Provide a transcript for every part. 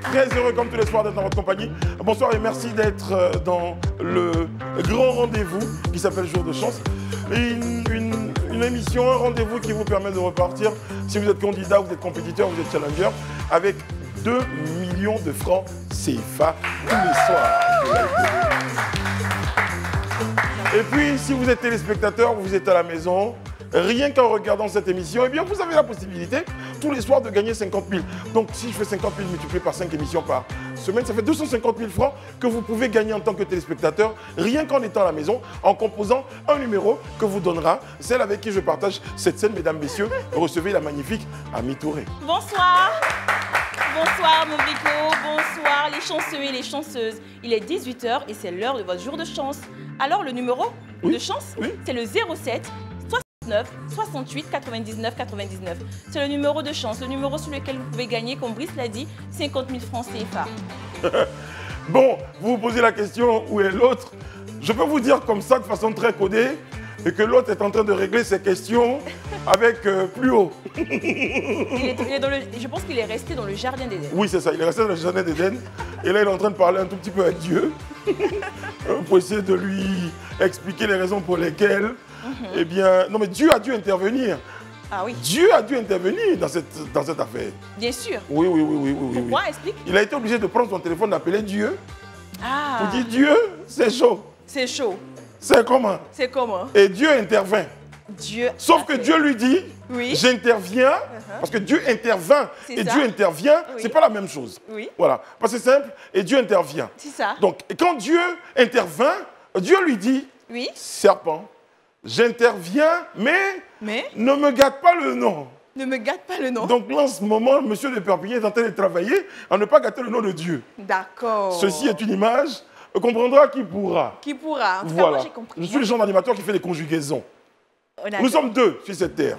Très heureux comme tous les soirs d'être dans votre compagnie. Bonsoir et merci d'être dans le grand rendez-vous qui s'appelle Jour de chance. Une émission, un rendez-vous qui vous permet de repartir, si vous êtes candidat, vous êtes compétiteur, vous êtes challenger, avec 2 millions de francs CFA tous les soirs. Et puis, si vous êtes téléspectateur, vous êtes à la maison, rien qu'en regardant cette émission, eh bien, vous avez la possibilité tous les soirs de gagner 50 000. Donc, si je fais 50 000 multiplié par 5 émissions par semaine, ça fait 250 000 francs que vous pouvez gagner en tant que téléspectateur, rien qu'en étant à la maison, en composant un numéro que vous donnera celle avec qui je partage cette scène, mesdames, messieurs. Recevez la magnifique Ami Touré. Bonsoir. Bonsoir mon Brico, bonsoir les chanceux et les chanceuses. Il est 18 h et c'est l'heure de votre jour de chance. Alors le numéro de chance, c'est le 07 69 68 99 99. C'est le numéro de chance, le numéro sur lequel vous pouvez gagner, comme Brice l'a dit, 50 000 francs CFA. Bon, vous vous posez la question, où est l'autre? Je peux vous dire comme ça, de façon très codée, et que l'autre est en train de régler ses questions avec plus haut. Je pense qu'il est resté dans le jardin d'Éden. Oui, c'est ça, il est resté dans le jardin d'Éden. Et là, il est en train de parler un tout petit peu à Dieu pour essayer de lui expliquer les raisons pour lesquelles, eh bien, non mais Dieu a dû intervenir. Ah oui. Dieu a dû intervenir dans cette affaire. Bien sûr. Oui. Pourquoi? Explique. Il a été obligé de prendre son téléphone, d'appeler Dieu. Ah. Pour dire, Dieu, c'est chaud. C'est chaud. C'est comment? C'est comment? Et Dieu intervint. Dieu. Sauf que Dieu lui dit, oui, j'interviens, parce que Dieu intervint et Dieu intervient, c'est pas la même chose. Oui. Voilà, parce que c'est simple, et Dieu intervient. C'est ça. Donc, quand Dieu intervint, Dieu lui dit, oui, serpent, j'interviens, mais ne me gâte pas le nom. Ne me gâte pas le nom. Donc là, en ce moment, monsieur de Perpignan est en train de travailler à ne pas gâter le nom de Dieu. D'accord. Ceci est une image, comprendra qui pourra. Qui pourra. En tout cas, voilà. moi, j'ai compris. Je suis le genre d'animateur qui fait des conjugaisons. Nous sommes deux sur cette terre.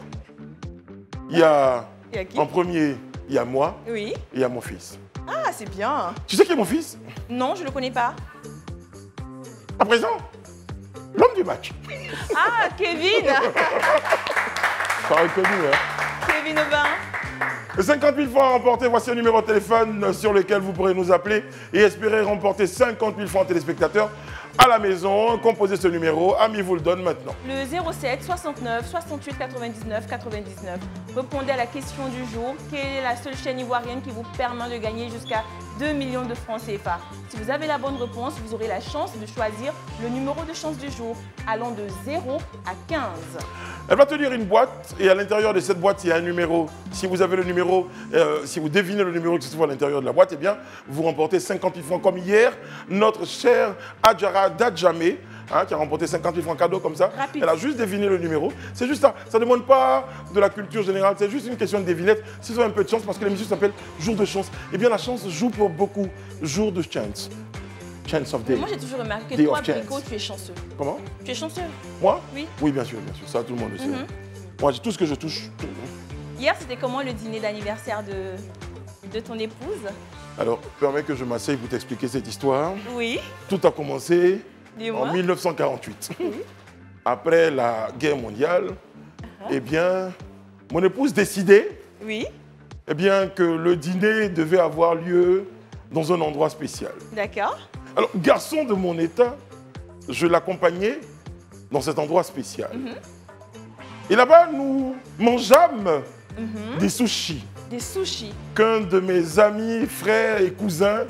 Il y a qui? En premier, il y a moi et il y a mon fils. Ah, c'est bien. Tu sais qui est mon fils? Non, je ne le connais pas. À présent, l'homme du match. Ah, Kevin. Pas reconnu, hein? Kevin Aubin. 50 000 francs à remporter, voici un numéro de téléphone sur lequel vous pourrez nous appeler et espérer remporter 50 000 francs téléspectateurs à la maison. Composez ce numéro, Ami vous le donne maintenant. Le 07 69 68 99 99. Répondez à la question du jour. Quelle est la seule chaîne ivoirienne qui vous permet de gagner jusqu'à 2 millions de francs CFA? Si vous avez la bonne réponse, vous aurez la chance de choisir le numéro de chance du jour, allant de 0 à 15. Elle va tenir une boîte et à l'intérieur de cette boîte, il y a un numéro. Si vous avez le numéro, si vous devinez le numéro qui se trouve à l'intérieur de la boîte, eh bien, vous remportez 50 000 francs comme hier. Notre chère Adjara Dadjamé, qui a remporté 50 000 francs cadeau comme ça. Rapide. Elle a juste deviné le numéro. C'est juste ça. Ça ne demande pas de la culture générale. C'est juste une question de devinette. Si vous avez un peu de chance, parce que l'émission s'appelle Jour de chance, eh bien, la chance joue pour beaucoup. Jour de chance. Chance of day. Moi, j'ai toujours remarqué Day que toi, of chance. Brico, tu es chanceux. Comment? Tu es chanceux? Moi? Oui. Oui, bien sûr. Ça, tout le monde le sait. Moi, tout ce que je touche. Hier, c'était comment le dîner d'anniversaire de ton épouse? Alors, permets que je m'asseye pour t'expliquer cette histoire. Oui. Tout a commencé en 1948. 1948. Après la guerre mondiale, eh bien, mon épouse décidait eh bien, que le dîner devait avoir lieu dans un endroit spécial. D'accord. Alors, garçon de mon état, je l'accompagnais dans cet endroit spécial. Et là-bas, nous mangeâmes des sushis. Des sushis. Qu'un de mes amis, frères et cousins,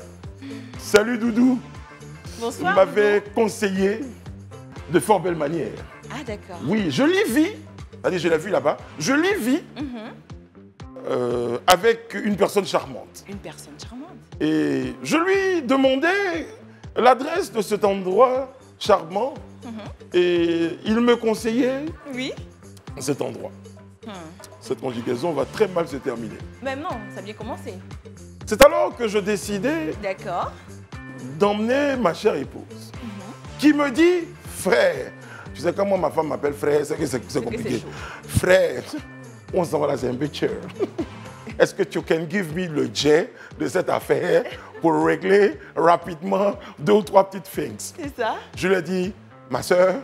salut Doudou, Bonsoir. m'avait conseillé de fort belle manière. Ah, d'accord. Oui, je l'y vis, c'est-à-dire je l'ai vu là-bas, je l'y vis avec une personne charmante. Une personne charmante. Et je lui demandais l'adresse de cet endroit charmant et il me conseillait cet endroit. Cette conjugaison va très mal se terminer. Même non, ça a bien commencé. C'est alors que je décidais D'accord. d'emmener ma chère épouse, qui me dit, frère, tu sais comment ma femme m'appelle frère, c'est que c'est compliqué. Frère, on s'en va là, c'est un peu cher. Est-ce que tu can give me le jet de cette affaire pour régler rapidement 2 ou 3 petites things? C'est ça. Je lui ai dit, ma soeur,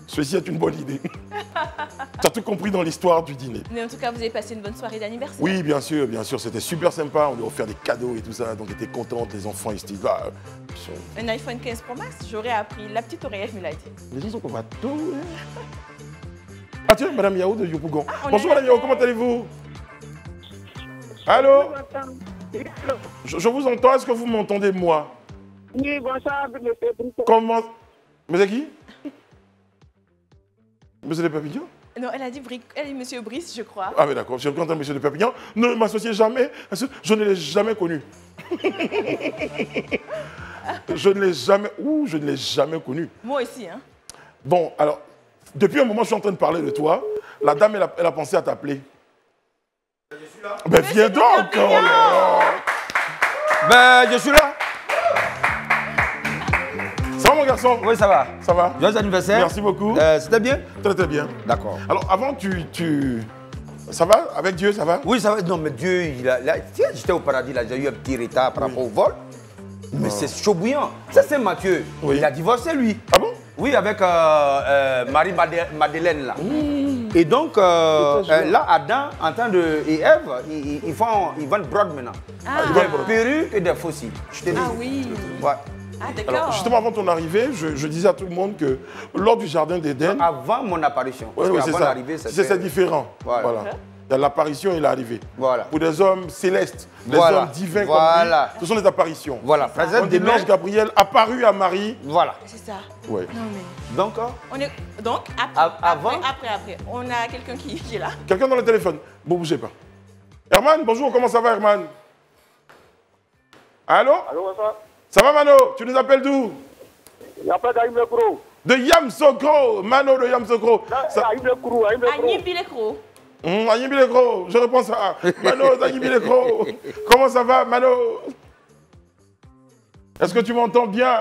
Ceci est une bonne idée. Tu as tout compris dans l'histoire du dîner. Mais en tout cas, vous avez passé une bonne soirée d'anniversaire. Oui, bien sûr, c'était super sympa. On lui a offert des cadeaux et tout ça, donc ils étaient contents, les enfants, ils se disent, ah, un iPhone 15 Pro Max, j'aurais appris. La petite oreillette me l'a dit. Les gens sont qu'on va tout. Ah tiens, Madame Yao de Yopougon. Bonjour Madame Yao, comment allez-vous? Allô? Je vous entends, est-ce que vous m'entendez moi? Oui, bonsoir, monsieur Brice. Comment? Mais c'est qui? Monsieur de Perpignan? Non, elle a dit Monsieur Brice, je crois. Ah mais d'accord, je suis content, Monsieur de Perpignan. Ne m'associez jamais, je ne l'ai jamais connu. Je ne l'ai jamais connu. Moi aussi, hein. Bon, alors, depuis un moment, je suis en train de parler de toi. La dame, elle a pensé à t'appeler. Je suis là. Ben viens donc! Oh là. Ben, je suis là. Ça va mon garçon? Oui, ça va. Ça va? Joyeux anniversaire. Merci beaucoup. C'était bien? Très très bien. D'accord. Alors avant, ça va? Avec Dieu, ça va? Oui, ça va. Non, mais Dieu, tiens, j'étais au paradis, là, j'ai eu un petit retard par rapport au vol. Mais c'est chaud bouillant. Ça, c'est Mathieu. Oui. Il a divorcé, lui. Ah bon? Oui, avec Marie-Madeleine, là. Et donc, là, Adam, en train de... Et Ève, ils vendent brode maintenant. Des perruques et des fossiles. Je te dis. Ah oui. Ouais. Ah d'accord. Alors, justement, avant ton arrivée, je disais à tout le monde que lors du jardin d'Éden... Avant mon apparition. Oui, c'est avant ça. l'arrivée, C'est différent. Voilà. Il y a l'apparition et l'arrivée. Voilà. Pour des hommes célestes, des hommes divins comme lui, ce sont des apparitions. Voilà. Quand l'ange Gabriel apparu à Marie. Voilà. C'est ça. Ouais. Non mais... Donc, après, on a quelqu'un qui est là. Quelqu'un dans le téléphone. Bon, bougez pas. Herman, bonjour, comment ça va Herman? Allô? Allô, bonsoir. Ça va Mano? Tu nous appelles d'où? Il n'y a pas d'Aïm le Kourou. De Yamsokro, Mano de Yamsokro. Aïm le Kourou, Aïm le Kourou. Agnibi Lekro. Agnibi Lekro, je réponds ça. Mano, Agnibi Lekro. Comment ça va Mano? Est-ce que tu m'entends bien?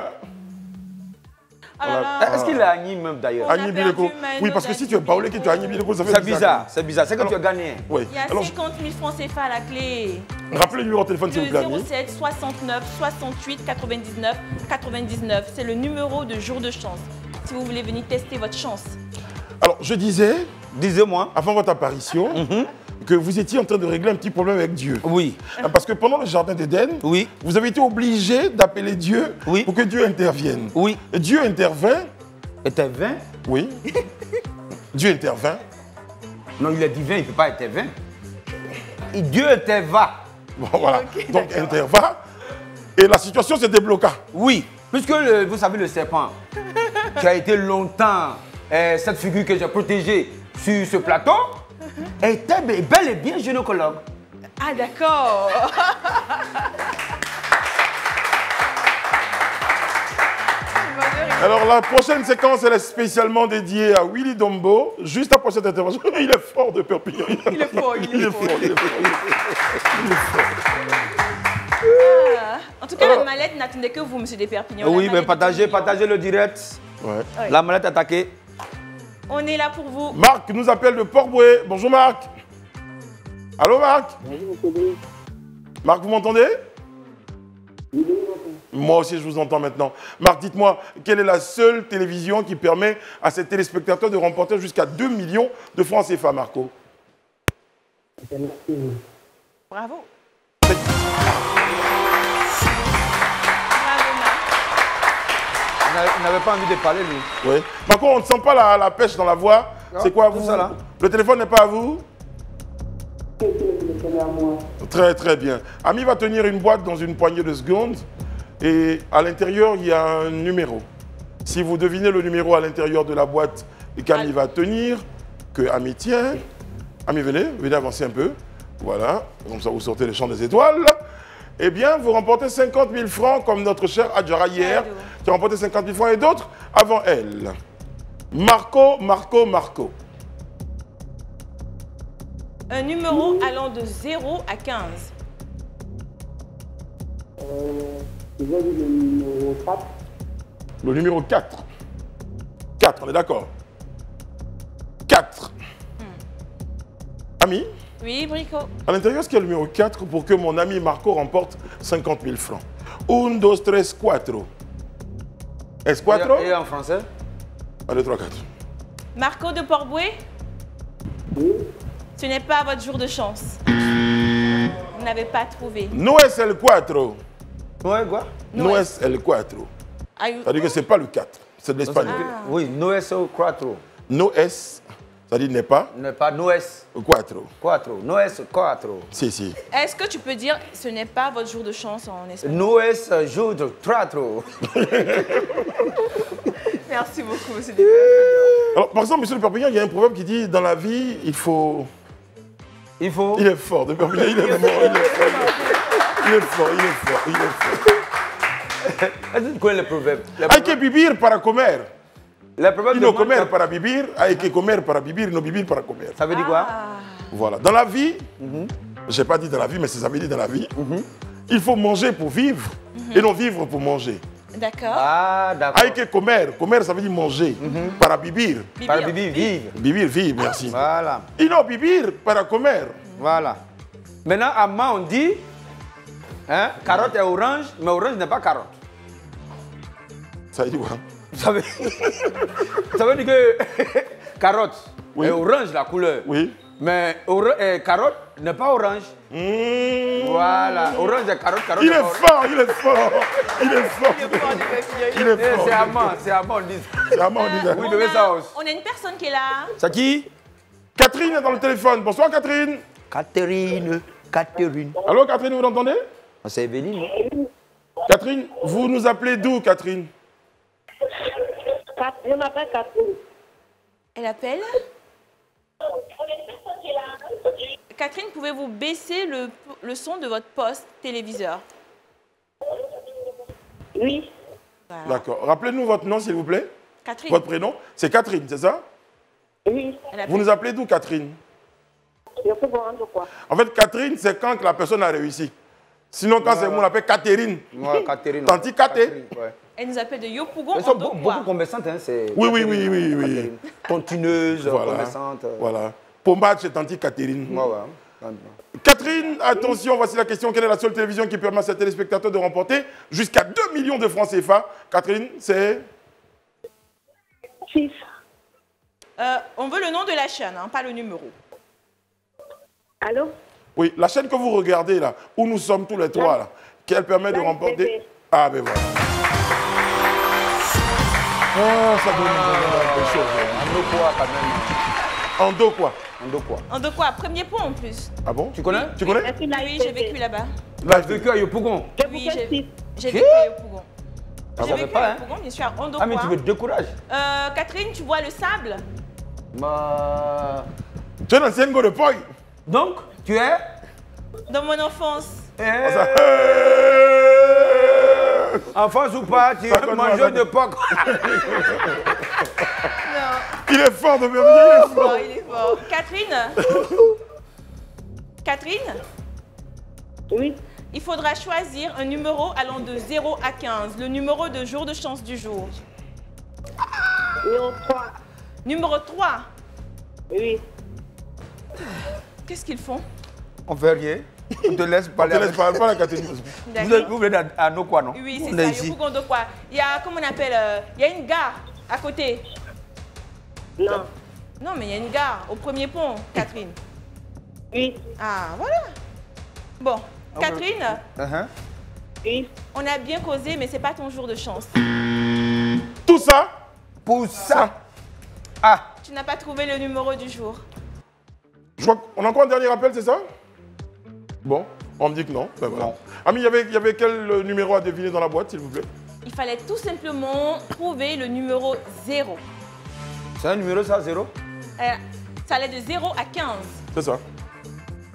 Oh là là. est-ce qu'il a Agni même d'ailleurs? Agnibi Lekro. Oui, parce que si tu es baoulé que tu as Agnibi Lekro, ça fait bizarre. C'est bizarre, c'est que tu as gagné. Oui. Il y a 50 000 francs CFA à la clé. Rappelez le numéro de téléphone s'il vous plaît. 07 69 68 99 99. C'est le numéro de jour de chance. Si vous voulez venir tester votre chance. Alors, je disais, disez-moi, avant votre apparition, que vous étiez en train de régler un petit problème avec Dieu. Oui. Parce que pendant le jardin d'Éden, oui, vous avez été obligé d'appeler Dieu pour que Dieu intervienne. Oui. Et Dieu intervint. Intervint? Oui. Dieu intervint. Non, il est divin, il ne peut pas intervenir. Et Dieu intervint. Bon, voilà. Okay, donc, intervint. Et la situation se débloqua. Oui. Puisque, vous savez, le serpent, qui a été longtemps cette figure que j'ai protégée sur ce plateau, était bel et bien gynécologue. Ah, d'accord. Alors, la prochaine séquence, elle est spécialement dédiée à Willy Dombo. Juste après cette intervention, il est fort de Perpignan. Il est fort. En tout cas, la mallette n'attendait que vous, monsieur de Perpignan. Oui, mais partagez le direct. Ouais. La mallette attaquée. On est là pour vous. Marc nous appelle de Port-Boué. Bonjour Marc. Allô Marc? Bonjour. Marc, vous m'entendez? Moi aussi, je vous entends maintenant. Marc, dites-moi, quelle est la seule télévision qui permet à ses téléspectateurs de remporter jusqu'à 2 millions de francs CFA, Marco? Bravo. Il n'avait pas envie de parler, lui. Oui. Marco, on ne sent pas la pêche dans la voix. C'est quoi, vous? Ça, là. Le téléphone n'est pas à vous? Très, très bien. Ami va tenir une boîte dans une poignée de secondes. Et à l'intérieur, il y a un numéro. Si vous devinez le numéro à l'intérieur de la boîte qu'Ami va tenir, que Ami tient, Ami, venez avancer un peu. Voilà, comme ça vous sortez les champs des étoiles. Eh bien, vous remportez 50 000 francs comme notre chère Adjara hier, qui a remporté 50 000 francs et d'autres avant elle. Marco. Un numéro allant de 0 à 15. Je vais dire le numéro 4. Le numéro 4. 4, on est d'accord? 4. Ami? Oui, Brico. À l'intérieur, est-ce qu'il y a le numéro 4 pour que mon ami Marco remporte 50 000 francs? 1, 2, 3, 4. Es 4? Et en français? 1, 2, 3, 4. Marco de Port-Boué, Oui. ce n'est pas votre jour de chance. Vous n'avez pas trouvé. No es el 4. Ouais, quoi? No es el 4. C'est-à-dire que ce n'est pas le 4. C'est de l'espagnol. Oui, no es o cuatro. No es, c'est-à-dire n'est pas N'est pas no es 4. cuatro. No es cuatro. Si, si. Est-ce que tu peux dire ce n'est pas votre jour de chance en espagnol? No es jour de cuatro. Merci beaucoup, monsieur. Alors, par exemple, monsieur le Perpignan, il y a un proverbe qui dit dans la vie, il faut. Il faut. Il est fort, de Perpignan, il est fort, il est fort. Il est fort, il est fort, il est fort. Est-ce que tu connais le proverbe? Hay que vivir para comer. Le proverbe Y no demande- comer para vivir, hay que comer para vivir, no vivir para comer. Ça veut dire quoi? Voilà. Dans la vie, je n'ai pas dit dans la vie, mais c'est ça veut dire dans la vie, il faut manger pour vivre et non vivre pour manger. D'accord. Ah, d'accord. Hay que comer. Comer, ça veut dire manger. Para vivir. Para vivir, vivre. Vivir, vivre, merci. Voilà. Et non vivir para comer. Voilà. Maintenant, à main, on dit hein, carotte et orange, mais orange n'est pas carotte. Ça veut dire quoi? Ça veut, ça veut dire que carotte Oui. est orange la couleur. Oui. Mais carotte n'est pas orange. Voilà. Orange est carotte, carotte Il n'est est pas orange. fort, il est fort. Il est fort. Il est Eh, fort. c'est amant, on dit. C'est à moi, on dit ça. Oui, bébé Saos. On a une personne qui est là. C'est qui? Catherine est dans le téléphone. Bonsoir, Catherine. Catherine. Allô, Catherine, vous entendez? C'est Evelyne, non? Catherine, vous nous appelez d'où, Catherine? Je m'appelle Catherine. Elle appelle. Catherine, pouvez-vous baisser le son de votre poste téléviseur? Oui. Voilà. D'accord. Rappelez-nous votre nom, s'il vous plaît. Catherine. Votre prénom. C'est Catherine, c'est ça? Oui. Elle appelle. Vous nous appelez d'où, Catherine? Je peux vous rendre quoi? En fait, Catherine, c'est quand que la personne a réussi. Sinon, quand c'est moi, on l'appelle Catherine. Moi, Catherine. Tanti Katé. Catherine, ouais. Elle nous appelle de Yopougon Elles en sont Dokwa. beaucoup commerçantes, hein. Oui, oui, oui, oui, oui. Catherine. Continueuse, Voilà. commerçante. Voilà. Pombade, c'est Tanti Catherine. Ouais, ouais. Catherine, attention, voici la question. Quelle est la seule télévision qui permet à ses téléspectateurs de remporter jusqu'à 2 millions de francs CFA? Catherine, c'est 6. On veut le nom de la chaîne, hein, pas le numéro. Allô? Oui, la chaîne que vous regardez là, où nous sommes tous les trois là, qu'elle permet de La remporter. SBT. Ah, ben voilà. Ah, ça donne des choses. En deux quoi, quand même. En dos quoi? En deux quoi. En Dokwa, premier point en plus. Ah bon? Tu connais? Tu connais? Est-ce que la Oui, j'ai SBT? vécu là-bas. Là, Tu as vécu à Yopougon. Je vous Oui, fais 6. j'ai vécu à Yopougon. Ah, J'ai ça fait vécu pas, à hein? Yopougon, bien sûr, en Dokwa. Ah, mais tu me décourages. Catherine, tu vois le sable? Bah... tu es un ancien gars de poil. Donc, tu es... Dans mon enfance. Enfance ou pas, tu Ça es donne mangeur moi, de porc. Non, Il est fort de Bernier, il est fort. il est fort. Catherine? Catherine? Oui. Il faudra choisir un numéro allant de 0 à 15, le numéro de jour de chance du jour. Numéro 3. Numéro 3. Oui. Qu'est-ce qu'ils font? On fait rien. On te laisse Je parler. te laisse parler, pas la Catherine. Vous venez à nos quoi, non? Oui, On c'est est ça. ici. Yopougon Dokwa. Il y a, comment on appelle, il y a une gare à côté. Non. Non, mais il y a une gare au premier pont, Catherine. Oui. Ah, voilà. Bon, Catherine, Uh-huh. Oui. on a bien causé, mais c'est pas ton jour de chance. Tout ça, Pour ça. Ah, Tu n'as pas trouvé le numéro du jour. je crois qu'on a encore un dernier appel, c'est ça? Bon, on me dit que non. Ben voilà. Non. Ami, il y avait quel numéro à deviner dans la boîte, s'il vous plaît? Il fallait tout simplement trouver le numéro 0. c'est un numéro ça, 0? Ça allait de 0 à 15. C'est ça.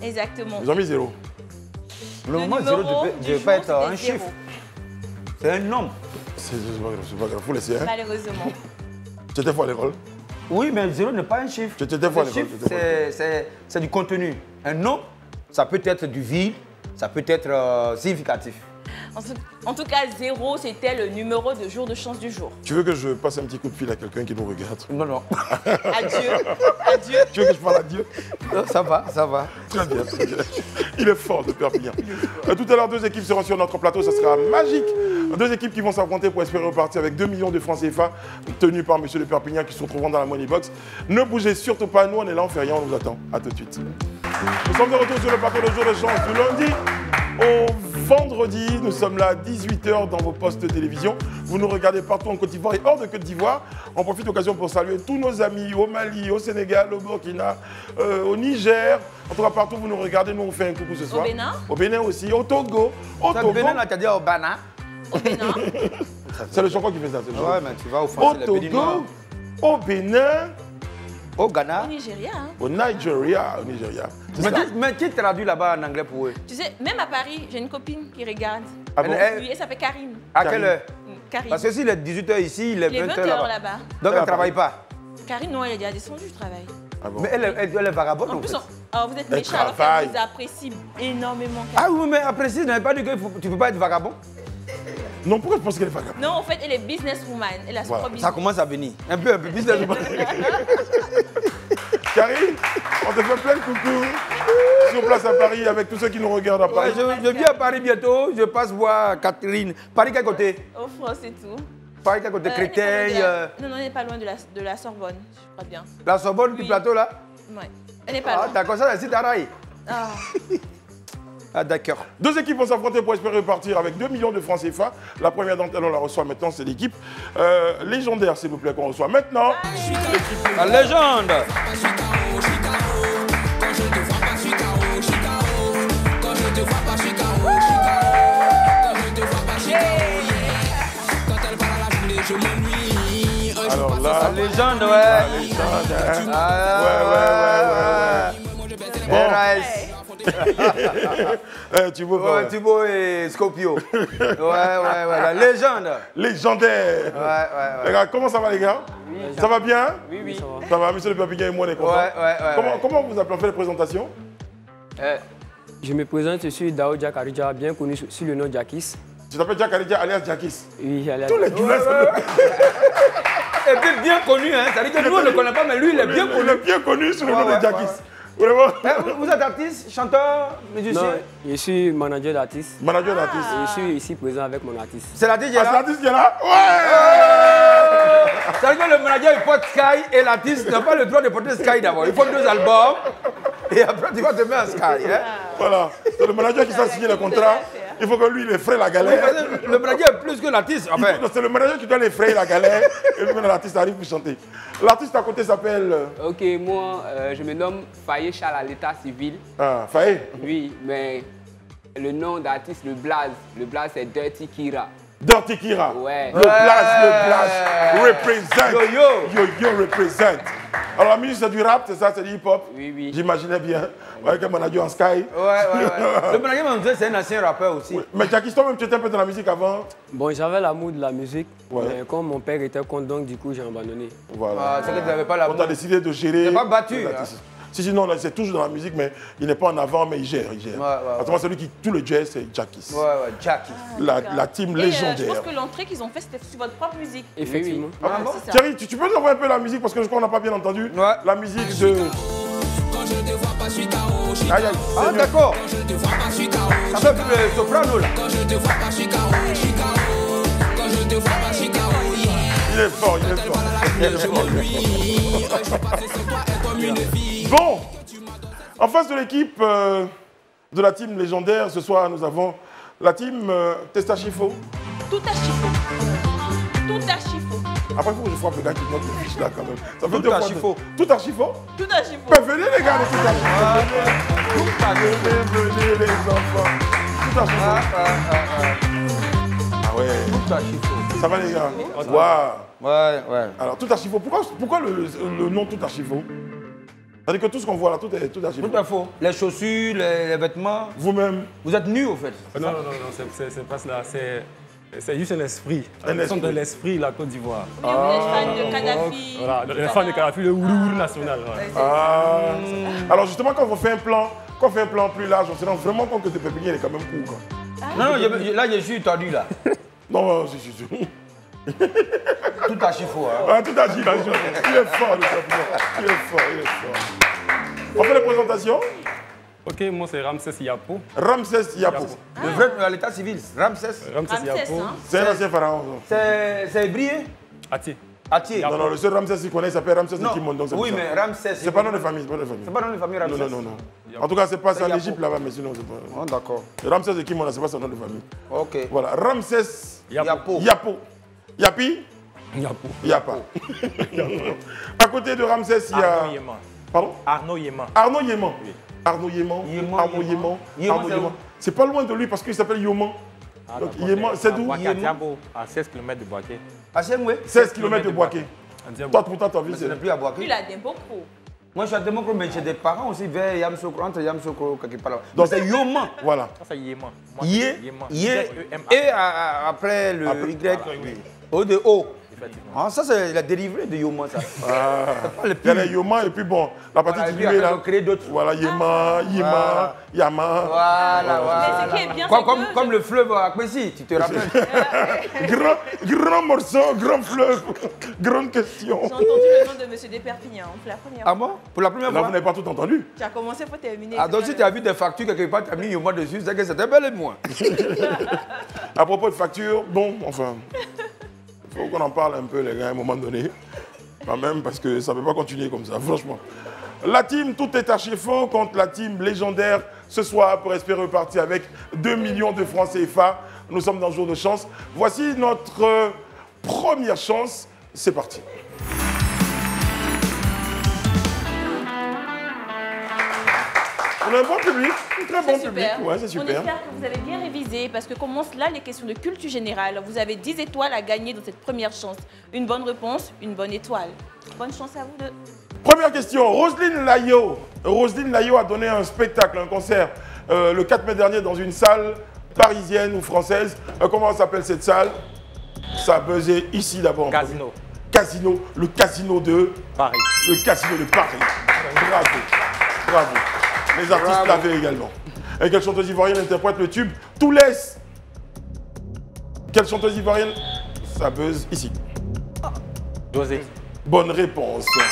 Exactement. Ils ont mis 0. Normalement, numéro 0 ne du devait jour, pas être c'était un 0. chiffre. C'est un nombre. C'est pas grave, faut laisser. Hein. Malheureusement. Tu étais fort à l'école. Oui, mais 0 n'est pas un chiffre. Tu étais fort à Un l'école. chiffre, c'est du contenu. Un nombre, ça peut être du vide, ça peut être significatif. En tout cas, 0, c'était le numéro de jour de chance du jour. Tu veux que je passe un petit coup de fil à quelqu'un qui nous regarde? Non, non. Adieu. Adieu. Tu veux que je parle à Dieu? Non, ça va, ça va. Très bien, très bien. Il est fort de Perpignan. Tout à l'heure, 2 équipes seront sur notre plateau, ça sera magique. 2 équipes qui vont s'affronter pour espérer repartir avec 2 millions de francs CFA tenus par monsieur de Perpignan qui se retrouveront dans la Money Box. Ne bougez surtout pas, nous on est là, on fait rien, on vous attend. A tout de suite. Nous sommes de retour sur le plateau de jour de chance du lundi au vendredi. Nous sommes là à 18 h dans vos postes de télévision. Vous nous regardez partout en Côte d'Ivoire et hors de Côte d'Ivoire. On profite de l'occasion pour saluer tous nos amis au Mali, au Sénégal, au Burkina, au Niger. En tout cas, partout vous nous regardez, nous on fait un coucou ce soir. Au Bénin. Au Bénin aussi, au Togo. Au Togo. Bénin, là, tu as dit au Bana. Au Bénin. C'est le Choko qui fait ça. Ouais, mais tu vas Au offenser les Béninois. Togo, au Bénin, Au Ghana. Au Nigeria. Hein. au Nigeria. Au Nigeria. Mais qui traduit là-bas en anglais pour eux? Tu sais, même à Paris, j'ai une copine qui regarde. Ah bon? Oui, elle s'appelle Karine. À quelle heure? Karine. Parce que s'il est 18 h ici, il est Il est 20 20 h h là-bas. là-bas. Donc elle ne travaille pas. Karine, non, elle est déjà descendue du travail. Ah bon? Mais elle est vagabonde. En plus, fait. vous êtes Elle méchants, alors travaille. qu'elle vous apprécie énormément. Ah oui, mais après, si, je n'avais pas dit que tu ne peux pas être vagabond. Non, pourquoi tu penses qu'elle est vagabonde? Non, en fait, elle est businesswoman. Elle a son Voilà. propre business. Ça commence à venir. Un peu business. Karine, on te fait plein de coucou. Sur place à Paris avec tous ceux qui nous regardent à Paris. Ouais, je viens à Paris bientôt. Je passe voir Catherine. Paris, quel côté? Au France et tout. Paris, quel côté? Créteil. Non, elle n'est pas loin de la Sorbonne, je crois bien. La Sorbonne du Oui. plateau là? Ouais. Elle n'est pas Ah, loin. d'accord, ça, c'est Taraï. Ah. Ah, d'accord. 2 équipes vont s'affronter pour espérer repartir avec 2 millions de francs CFA. La première d'entre elles, on la reçoit maintenant, c'est l'équipe légendaire, s'il vous plaît, qu'on reçoit maintenant. La légende. Alors là, La légende, ouais. la légende, hein. Ah, Bon. RAS. Tu vois Ouais, Thibaut et Scopio. Ouais, la légende. légendaire. Ouais. Les gars, comment ça va les gars? Ça va bien? Oui. Ça va, monsieur le Perpignan et moi, on est contents. Ouais. Comment vous appelez, on fait les présentations? Je me présente, je suis Dao Jakarija, bien connu sous le nom Jakis. Tu t'appelles Jack Alidia alias Jackis. Oui, alias. Tous les Guinéens, Et puis bien connu, hein. Ça veut dire que nous, on ne le connaît pas, mais lui, il est bien il connu. est bien connu sous le nom Ouais, de Jackis. Vraiment? Vous êtes artiste, chanteur, musicien? Non, je suis manager d'artiste. Manager d'artiste. Je suis ici présent avec mon artiste. C'est l'artiste qui est Ah, c'est là? l'artiste qui est là? Ouais! Ça veut dire que le manager, il porte Sky et l'artiste n'a pas le droit de porter Sky d'abord. Il faut 2 albums et après, tu vas te mettre en Sky. Hein? Voilà. C'est le manager qui s'est signé le contrat. Il faut que lui, il effraie la Oui, galère. parce que le manager est plus que l'artiste. Enfin, C'est le manager qui doit l'effrayer la galère. Et puis maintenant, l'artiste arrive pour chanter. L'artiste à côté s'appelle. Ok, moi, je me nomme Faye Charles à l'état civil. Faye. Oui, mais le nom d'artiste, le blaze c'est Dirty Kira. Dirty Kira. Ouais. Le blast represent. Yo. Yo represent. Alors la musique c'est du rap, c'est ça, c'est du hip-hop. Oui. J'imaginais bien. Avec un manager en Sky. Ouais. Le manager me disait c'est un ancien rappeur aussi. Oui. Mais Jackie, toi-même, tu étais un peu dans la musique avant. Bon, j'avais l'amour de la musique, Ouais. mais comme mon père était contre, donc du coup, j'ai abandonné. Voilà. Ah, c'est que tu n'avais pas la On t'a décidé de gérer. Tu n'es pas battu, les hein. artistes. Si, non, là, c'est toujours dans la musique, mais il n'est pas en avant, mais il gère. Attends, celui qui tout le jazz, c'est Jackis. Ouais, Jackie. La team Et, je légendaire. pense que l'entrée qu'ils ont fait, c'était sur votre propre musique. Effectivement. Ah bon? c'est ça. Thierry, tu peux nous envoyer un peu la musique parce que je crois qu'on n'a pas bien entendu. Ouais. La musique de. Aïe, aïe. Ah, d'accord. Ça fait le soprano là. Il est fort, il est fort. Bon, en face de l'équipe de la team légendaire, ce soir, nous avons la team Testachifo. Tout à chiffon. Tout à chiffon. Après, il faut que je frappe le gars qui note le fiche là quand même. Ça fait Tout deux à fois chiffon. Tout à chiffon. Tout à chiffon. Ben, venez les gars, les tout à chiffon. Venez les enfants. Tout à chiffon. Ah ouais. Tout à chiffon. Ça va les gars? Waouh. Ouais. Alors, tout à chiffon. Pourquoi le nom tout à chiffon? C'est-à-dire que tout ce qu'on voit là, tout est tout à chiffon. Tout à faux. Les chaussures, les vêtements. Vous-même, Vous êtes nus au fait. Non, c'est pas cela. C'est juste un esprit. Un Nous sommes esprit. de l'esprit, la Côte d'Ivoire. Vous êtes fan de Kadhafi. Voilà, les fans de Kadhafi, le Ourour national. Ouais. Alors justement, quand on fait un plan plus large, on se rend vraiment compte que tes pépiniers est quand même court. Quoi. Non, là, je suis tordu, là. Non, si. Tout à chiffon, hein. Ah, tout à fait. Il est fort, le champion. Il est fort. On fait les présentations. Ok, moi c'est Ramsès Yapo. Ramsès Yapo. Le vrai à l'état civil, Ramsès. Ramsès Yapo. Hein. C'est un ancien pharaon. C'est hébreu? Atié. Non, le seul Ramsès qu'il connaît, il s'appelle Ramsès de Kimon. Oui, mais Ramsès. C'est pas nom de famille. C'est pas nom de famille, Ramsès. Non. En tout cas, c'est pas ça en Égypte là-bas, mais sinon, c'est pas. Oh, d'accord. Ramsès de Kimon, c'est pas son nom de famille. Ok. Voilà, Ramsès Yapo. Yapi. Yapa. À côté de Ramsès, il y a. Arnaud Yéman. Pardon? Arnaud Yéman. Arnaud Yéman. Oui. Arnaud Yéman. Arnaud Yéman. Yéman, c'est où? C'est pas loin de lui parce qu'il s'appelle Yoman. Donc Yéman, c'est d'où? À 16 km de Boaké. À Chengwe? 16 km de Boaké. Toi, pourtant, ta vie, Ce n'est plus à Boaké. Il a des beaux pros. Moi, je suis à Democro, mais j'ai des parents aussi vers Yamsokro, entre Yamsokro, quelque part là. Donc, c'est Yoman. Voilà. Ça, c'est Yéman. Et après le Y. O de O. Ah, ça, c'est la dérivée de Yoman, ça. Il y a les Yoman et puis bon, la partie diminuée là. Voilà, Yéman, Yama. Voilà. Mais ce qui est bien, Comme le fleuve à Kwesi, tu te rappelles? Grand morceau, grand fleuve, grande question. J'ai entendu le nom de M. Desperpignan pour la première fois. Ah bon? Pour la première Là, fois? vous n'avez pas tout entendu. Tu as commencé pour terminer. Ah, donc si tu as vu des factures quelque part, tu as mis Yoman dessus, c'est que c'était bel et moi. À propos de facture, bon, enfin, il faut qu'on en parle un peu, les gars, à un moment donné. Quand même, parce que ça ne peut pas continuer comme ça, franchement. La team Tout est archi faux contre la team légendaire ce soir pour espérer repartir avec 2 millions de francs CFA. Nous sommes dans le jour de chance. Voici notre première chance. C'est parti. On a un bon public, un très bon public. Ouais, c'est super. On espère que vous avez bien révisé parce que commencent là les questions de culture générale. Vous avez 10 étoiles à gagner dans cette première chance. Une bonne réponse, une bonne étoile. Bonne chance à vous deux. Première question, Roselyne Layo. Roselyne Layo a donné un spectacle, un concert le 4 mai dernier dans une salle parisienne ou française. Comment s'appelle cette salle? Ça a buzzé ici d'abord. Casino. Casino, le casino de Paris. Le casino de Paris. Bravo, bravo. Les artistes l'avaient également. Et quelle chanteuse ivoirienne interprète le tube Tout laisse? Quelle chanteuse ivoirienne? Ça buzz ici. José. Bonne réponse. C'est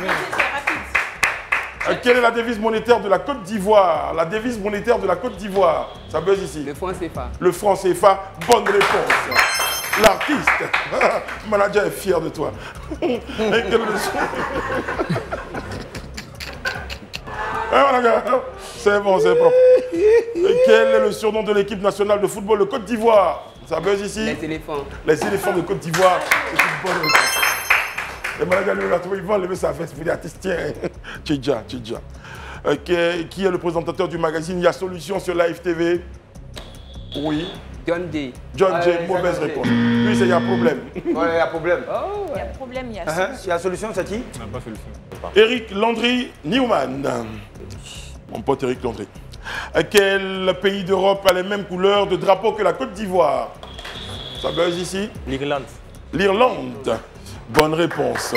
rapide. Quelle est la devise monétaire de la Côte d'Ivoire? La devise monétaire de la Côte d'Ivoire. Ça buzz ici. Le franc CFA. Le franc CFA. Bonne réponse. L'artiste. Manager est fier de toi. Et quelle est le c'est bon, c'est propre. Et quel est le surnom de l'équipe nationale de football de Côte d'Ivoire? Ça buzz ici. Les éléphants. Les éléphants de Côte d'Ivoire. C'est une bonne réponse. Le manager lui a trouvé, il va lever sa veste pour dire artiste, tiens, Tchidja. Qui est le présentateur du magazine Il y a solution sur Live TV? Oui. John J. John J, mauvaise réponse. Lui, c'est il y a problème. Ouais, il y a problème. Il y a problème, il y a solution. Il y a solution, c'est qui? On n'a pas solution. Eric Landry Newman. Mon pote Eric Landry. Quel pays d'Europe a les mêmes couleurs de drapeau que la Côte d'Ivoire? Ça buzz ici. L'Irlande. L'Irlande. Bonne réponse.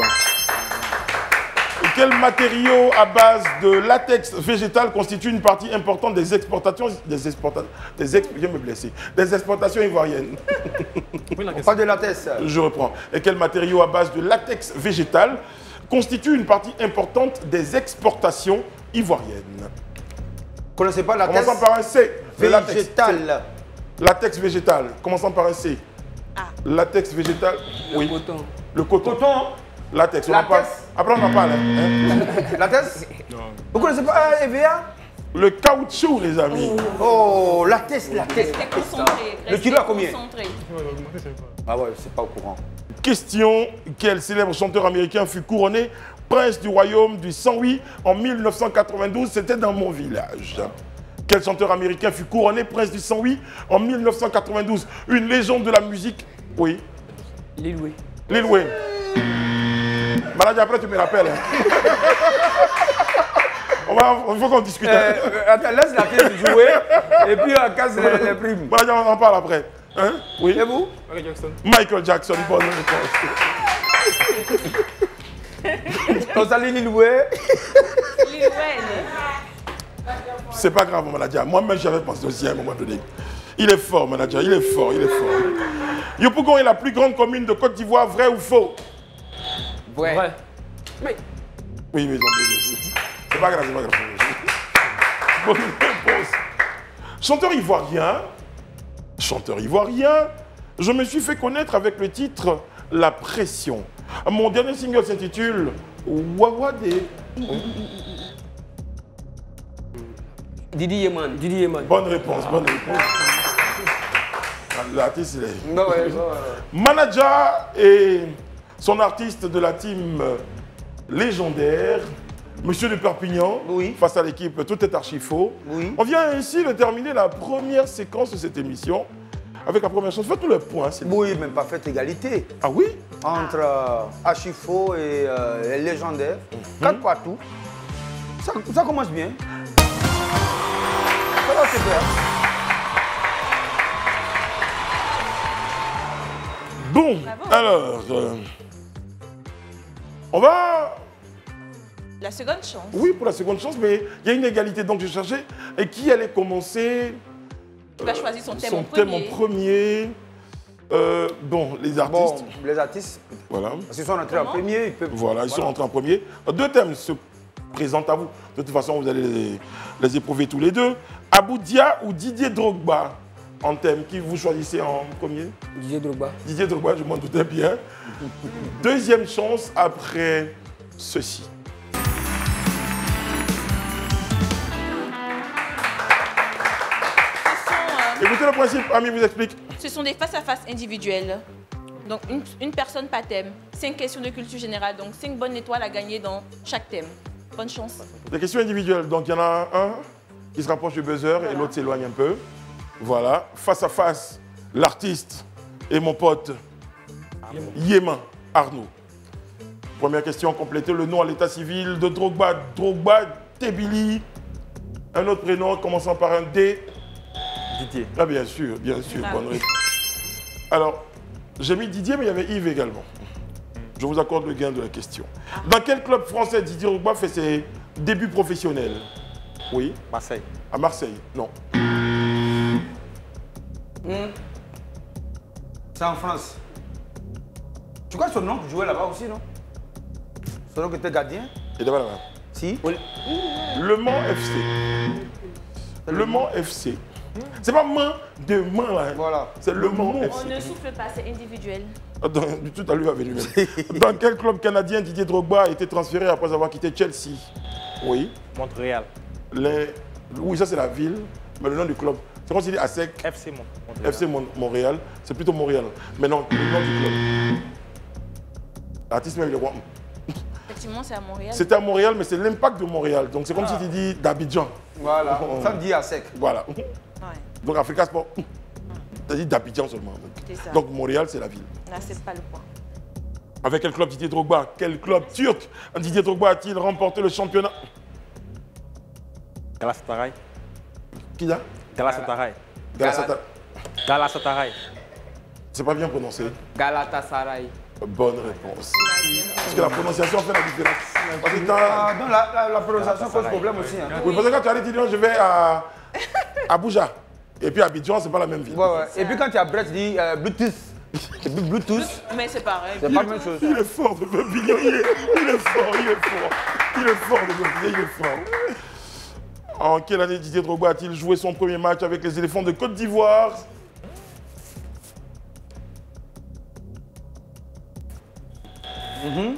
Et quel matériau à base de latex végétal constitue une partie importante des exportations des exportations ivoiriennes? On parle de latex. Je reprends. Et quel matériau à base de latex végétal constitue une partie importante des exportations ivoiriennes? Vous ne connaissez pas latex? Commençons par un C. Végétal. Latex végétal. Commençons par un C. Latex végétal. Le coton. Le coton. Latex. On en Latex. parle. Après, on en parle. Hein. Latex? Vous ne connaissez pas EVA? Le caoutchouc, les amis. Oh, latex. Restez concentrés. Le kilo à combien? Ah ouais, c'est pas au courant. Question, quel célèbre chanteur américain fut couronné prince du royaume du 108 en 1992? C'était dans mon village. Quel chanteur américain fut couronné prince du 108 en 1992? Une légende de la musique. Oui. Lil Wayne. Lil Wayne. Maladie, après tu me rappelles. Hein. Il faut qu'on discute. Attends, laisse la pièce jouer et puis on casse les primes. Maladie, on en parle après. Hein? Oui. Et vous? Michael Jackson. Michael Jackson, bonne réponse. On salue Lil Wayne. Lil Wayne. C'est pas grave, Maladie. Moi-même, j'avais pensé aussi à un moment donné. Il est fort, manager, il est fort, il est fort. Yopougon est la plus grande commune de Côte d'Ivoire, vrai ou faux? Vrai. Vrai. Oui, mais c'est pas grave, c'est pas grave. Bonne réponse. Chanteur ivoirien, je me suis fait connaître avec le titre La Pression. Mon dernier single s'intitule Wawade. Didi Yeman. Didi Yeman. Bonne réponse, bonne réponse. L'artiste, il est... Non, ouais. Manager et son artiste de la team légendaire, Monsieur de Perpignan, Oui. face à l'équipe Tout est archi faux. Oui. On vient ainsi de terminer la première séquence de cette émission avec la première chanson. Faites-nous le point. Oui, même parfaite égalité. Ah oui? Entre Archifaux et les légendaires. 4 partout. Ça commence bien. Ça va se faire. Bon, Bravo. alors, on va... La seconde chance. Oui, pour la seconde chance, mais il y a une égalité, donc je cherchais. Et qui allait commencer? Tu vas choisir son thème en thème premier. en premier. Bon, les artistes. Bon, les artistes, Voilà. parce qu'ils sont entrés en premier, ils peuvent... Voilà, ils sont rentrés en premier. Deux thèmes se présentent à vous. De toute façon, vous allez les éprouver tous les deux. Abou Dia ou Didier Drogba en thème. Qui vous choisissez en premier? Didier Drogba. Didier Drogba, je m'en doutais bien. Deuxième chance après ceci. Écoutez le principe, Ami vous explique. Ce sont des face-à-face individuels. Donc, une personne par thème. 5 questions de culture générale. Donc, 5 bonnes étoiles à gagner dans chaque thème. Bonne chance. Des questions individuelles. Donc, il y en a un qui se rapproche du buzzer et l'autre s'éloigne un peu. Voilà. Face à face, l'artiste et mon pote Yéman Arnaud. Première question, complétez le nom à l'état civil de Drogba. Drogba Tebili. Un autre prénom commençant par un D. Didier. Ah, bien sûr, bonne réponse. Alors, j'ai mis Didier, mais il y avait Yves également. Je vous accorde le gain de la question. Dans quel club français Didier Drogba fait ses débuts professionnels? Oui. Marseille. À Marseille? Non. C'est en France. Tu crois son nom qui jouait là-bas aussi, non? Son nom qui était gardien? Et d'abord là-bas. Si. Le Mans FC. Le Mans FC. C'est pas main de main là. Voilà. C'est le Mans On FC. ne souffle pas, c'est individuel. Du tout à lui avec lui-même. Dans quel club canadien Didier Drogba a été transféré après avoir quitté Chelsea? Oui. Montréal. Oui, ça c'est la ville, mais le nom du club. C'est comme s'il dit ASEC. FC Montréal. FC Montréal. C'est plutôt Montréal. Mais non, le nom du club. L'artiste même le roi. Effectivement, c'est à Montréal. C'était à Montréal, mais c'est l'Impact de Montréal. Donc c'est comme si tu dis d'Abidjan. Voilà. Ça me dit à sec. Voilà. Ouais, Donc Africa Sport. Tu as dit d'Abidjan seulement. c'est ça. Donc Montréal, c'est la ville. Là, c'est pas le point. Avec quel club Didier Drogba? Quel club turc Didier Drogba a-t-il remporté le championnat? Galatasaray. Qui a? Galatasaray. Galatasaray. C'est pas bien prononcé. Galatasaray. Bonne réponse. Parce que la prononciation fait la différence. Parce que Ah, non, la prononciation pose problème aussi. Hein. oui, parce que quand tu allais dire non, je vais à Abuja. Et puis Abidjan, c'est pas la même ville. Ouais, ouais. Et puis quand tu as Brett, tu dis Bluetooth. Bluetooth, Mais c'est pareil. c'est pas la même chose. Il est fort de Perpignan, il est fort. Il est fort de Perpignan, il est fort. En quelle année Didier Drogba a-t-il joué son premier match avec les éléphants de Côte d'Ivoire? Mm-hmm.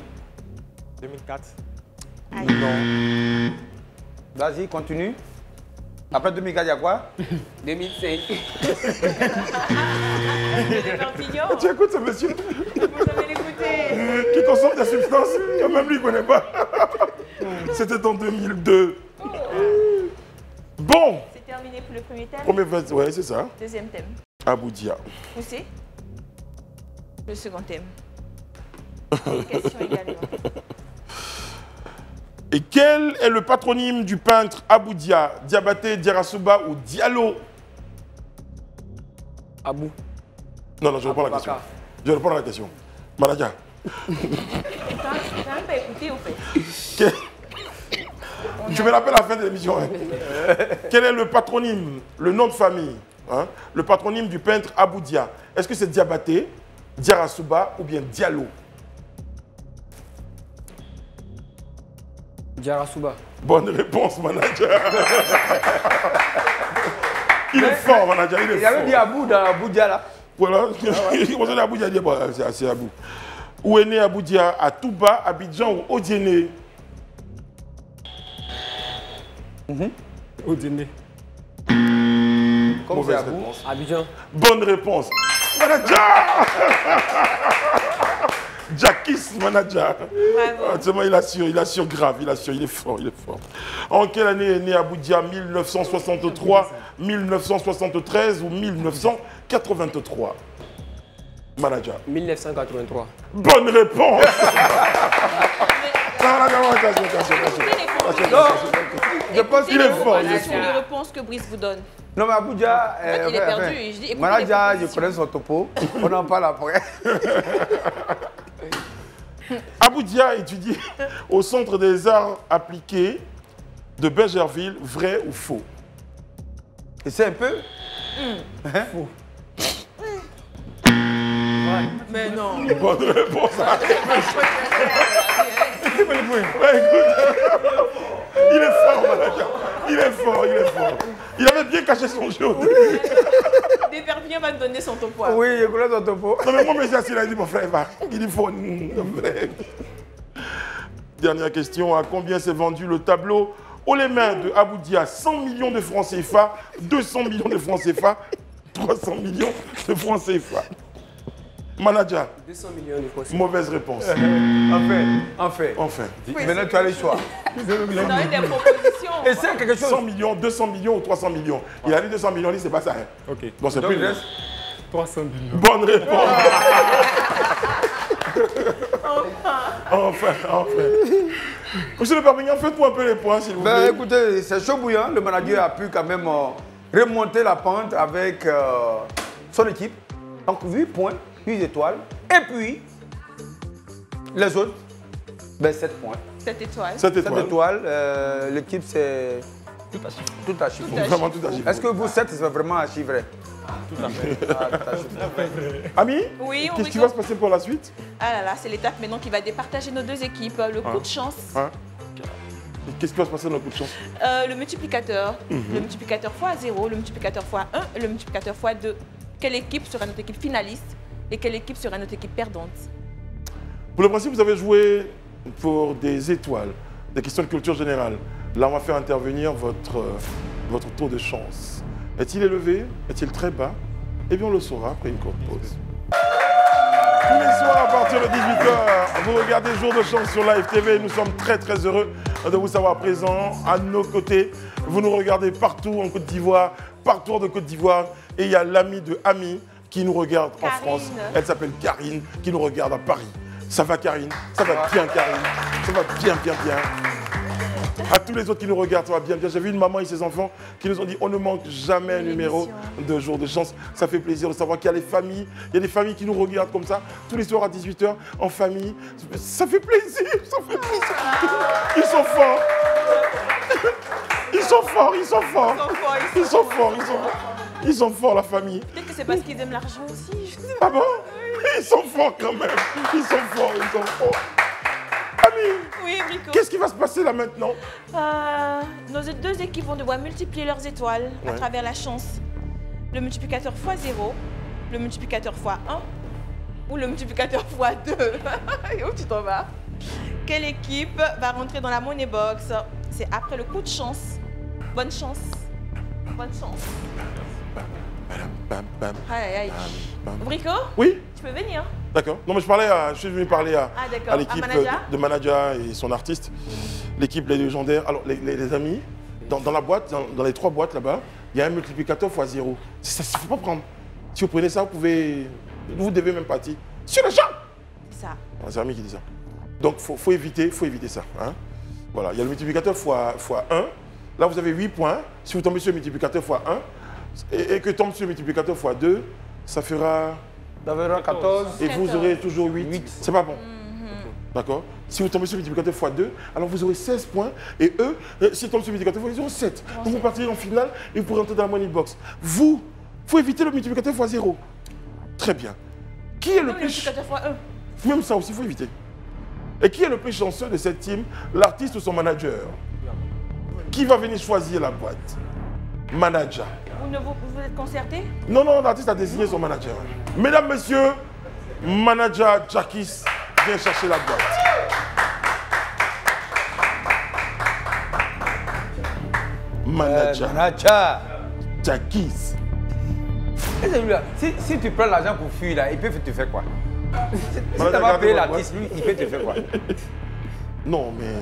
2004. Non. Vas-y, continue. Après 2004, il y a quoi? 2005. De Perpignan. Tu écoutes ce monsieur Vous allez l'écouter. qui consomme des substances que même lui ne connaît pas. C'était en 2002. Bon, C'est terminé pour le premier thème. premier verset, ouais, c'est ça. Deuxième thème. Abou Dia. Poussez. Le second thème. Des questions également. Et quel est le patronyme du peintre Abou Dia? Diabaté, Diarasuba ou Diallo? Abou. Non, je reprends la question. Je reprends la question. Manaja. Tu n'as même pas écouté au fait. Je me rappelle à la fin de l'émission. Hein. Quel est le patronyme, le nom de famille? hein. Le patronyme du peintre Abou Dia, est-ce que c'est Diabaté, Diarasuba ou bien Diallo? Diarasuba. Bonne réponse, manager. Il est fort, manager, il est fort. Il avait dit Abou dans Abou Dia là. Voilà, on dit Abou Dia, il dit, bon, c'est Abou. Où est né Abou Dia? À Touba, Abidjan ou Odiéné? Odiéné. Comme c'est Abou. Abidjan. Bonne réponse. Manager. Jackis, manager. Bravo. Il assure grave, il assure, il est fort, il est fort. En quelle année est né Abou Dia? 1963, 1973 ou 1983? Manager. 1983. Bonne réponse. Je pense qu'il est fort. Sur les réponses que Brice vous donne. Non, mais Abou Dia, il est perdu. Je dis, écoutez Manager, les je connais son topo. On en parle après. Abou Dia étudie au Centre des Arts Appliqués de Bergerville, vrai ou faux? Et c'est un peu. Faux. Mais non. Bonne réponse. Il est fort, manager. Il est fort, il est fort. Il avait bien caché son jeu. Despervien va me donner son topo. Oui, je connais son topo. Non, mais moi, mais il a dit, mon frère, va. Il dit, faut. Dernière question. À combien s'est vendu le tableau haut les mains de Abou Dia? 100 millions de francs CFA, 200 millions de francs CFA, 300 millions de francs CFA. Manager. 200 millions de francs CFA. Mauvaise réponse. Enfin. Maintenant, tu as le choix. Vous avez des propositions. Et c'est quelque chose. 100 millions, 200 millions ou 300 millions. Il a dit 200 millions, il dit c'est pas ça. Hein. Ok. Bon, c'est Donc, plus. il reste 300 millions. Bonne réponse. Enfin. Monsieur le Perpignan, faites-moi un peu les points, s'il vous plaît. Ben, écoutez, c'est chaud bouillant. Le manager a pu quand même remonter la pente avec son équipe. Donc 8 points, 8 étoiles. Et puis, les autres, ben, 7 points. 7 étoiles. 7 7 étoiles. étoiles. L'équipe, c'est tout à chiffre. Vraiment tout à chiffre. Est-ce que vous, 7, c'est vraiment à chiffrer? Tout à fait. Ami, Oui, on qu'est-ce qui rigole. va se passer pour la suite? Ah là là, c'est l'étape maintenant qui va départager nos deux équipes. Le coup de chance, Hein? Qu'est-ce qui va se passer dans le coup de chance? le multiplicateur. Le multiplicateur x 0, le multiplicateur x 1 et le multiplicateur x 2. Quelle équipe sera notre équipe finaliste et quelle équipe sera notre équipe perdante? Pour le principe, vous avez joué pour des étoiles, des questions de culture générale. Là, on va faire intervenir votre taux de chance. Est-il élevé? Est-il très bas? Eh bien, on le saura après une courte pause. Tous les soirs, à partir de 18h, vous regardez Jour de chance sur Live TV. Nous sommes très, très heureux de vous savoir présents à nos côtés. Vous nous regardez partout en Côte d'Ivoire, partout de Côte d'Ivoire. Et il y a l'ami de Ami qui nous regarde en France. Elle s'appelle Karine, qui nous regarde à Paris. Ça va, Karine? Ça va bien, Karine? Ça va bien, bien, bien. À tous les autres qui nous regardent, ça va bien, bien. J'ai vu une maman et ses enfants qui nous ont dit on ne manque jamais un numéro de Jour de chance. Ça fait plaisir de savoir qu'il y a des familles, qui nous regardent comme ça, tous les soirs à 18h, en famille. Ça fait plaisir, ça fait plaisir. Ils sont forts. Ils sont forts, ils sont forts. Ils sont forts, ils sont forts. Ils sont forts, la famille. Peut-être que c'est parce qu'ils aiment l'argent aussi. Je sais Ah bon? Ils sont forts quand même. Ils sont forts, ils sont forts. Ami, Oui, Brico. qu'est-ce qui va se passer là maintenant? Nos deux équipes vont devoir multiplier leurs étoiles à travers la chance. Le multiplicateur x 0, le multiplicateur x 1 ou le multiplicateur x 2. Et où tu t'en vas? Quelle équipe va rentrer dans la money box? C'est après le coup de chance. Bonne chance. Bonne chance. Aïe, aïe. Brico, Oui? tu peux venir. D'accord. Non, mais je suis venu parler à d'accord. l'équipe À Manager de Manager et son artiste. L'équipe, les légendaires. Alors, les amis, dans la boîte, dans les 3 boîtes là-bas, il y a un multiplicateur x 0. Ça ne faut pas prendre. Si vous prenez ça, vous devez même partir sur le champ. C'est ça. C'est Ami qui dit ça. Donc, faut éviter ça. Hein. Voilà, il y a le multiplicateur x 1. Là, vous avez 8 points. Si vous tombez sur le multiplicateur x 1 et que tombe sur le multiplicateur x 2, ça fera... 14. Et vous aurez toujours 8. C'est pas bon. D'accord? Si vous tombez sur le multiplicateur x 2, alors vous aurez 16 points. Et eux, s'ils tombent sur le multiplicateur x 2, ils auront 7. Donc vous partirez en finale et vous pourrez entrer dans la money box. Vous, Il faut éviter le multiplicateur x 0. Très bien. Qui est le Le plus... multiplicateur fois 1. Même ça aussi, il faut éviter. Et qui est le plus chanceux de cette team? L'artiste ou son manager? Qui va venir choisir la boîte? Manager. Vous êtes concerté? Non, non, l'artiste a désigné son manager. Mesdames, messieurs, manager Jackis vient chercher la boîte. Manager. Jackis. Si tu prends l'argent pour fuir, là, il peut te faire quoi? Si tu Manager, vas payer garde-moi l'artiste, lui, il peut te faire quoi? Non, mais...